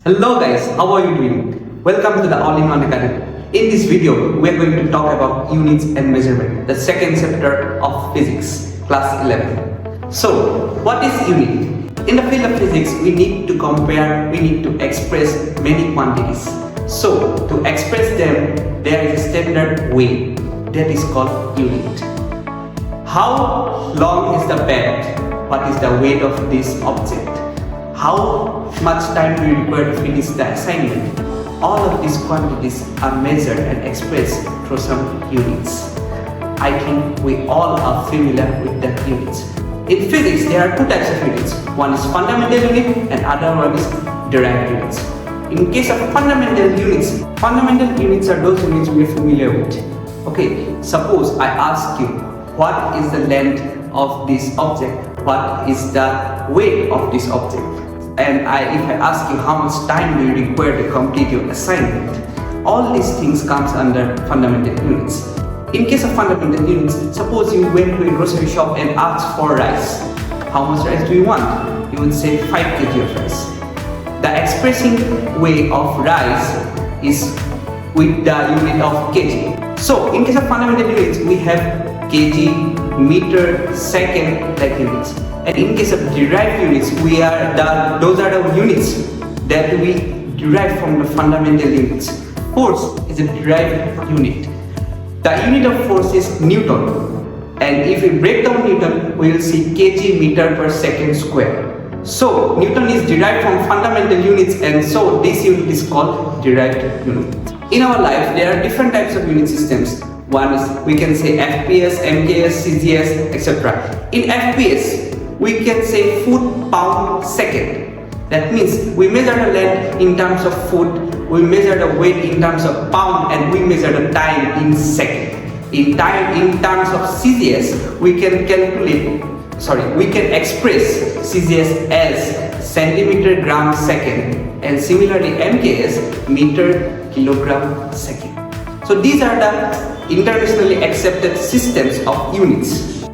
Hello guys, how are you doing? Welcome to the All-in-One Academy. In this video, we are going to talk about units and measurement, the second chapter of physics, class 11. So, what is unit? In the field of physics, we need to compare, we need to express many quantities. So, to express them, there is a standard way that is called unit. How long is the bed? What is the weight of this object? How much time do you require to finish the assignment? All of these quantities are measured and expressed through some units. I think we all are familiar with the units. In physics, there are two types of units. One is fundamental unit and other one is derived units. In case of fundamental units are those units we are familiar with. Okay, suppose I ask you, what is the length of this object? What is the weight of this object? And if I ask you how much time do you require to complete your assignment, all these things comes under fundamental units. In case of fundamental units, suppose you went to a grocery shop and asked for rice. How much rice do you want? You would say 5 kg of rice. The expressing way of rice is with the unit of kg. So in case of fundamental units, we have kg, meter, second like units. And in case of derived units, those are the units that we derive from the fundamental units. Force is a derived unit. The unit of force is Newton. And if we break down Newton, we will see kg meter per second square. So Newton is derived from fundamental units, and so this unit is called derived unit. In our life, there are different types of unit systems. One is, we can say FPS, MKS, CGS, etc. In FPS, we can say foot, pound, second. That means we measure the length in terms of foot, we measure the weight in terms of pound, and we measure the time in second. In terms of CGS, we can express CGS as centimeter, gram, second, and similarly MKS, meter, kilogram, second. So these are the internationally accepted systems of units.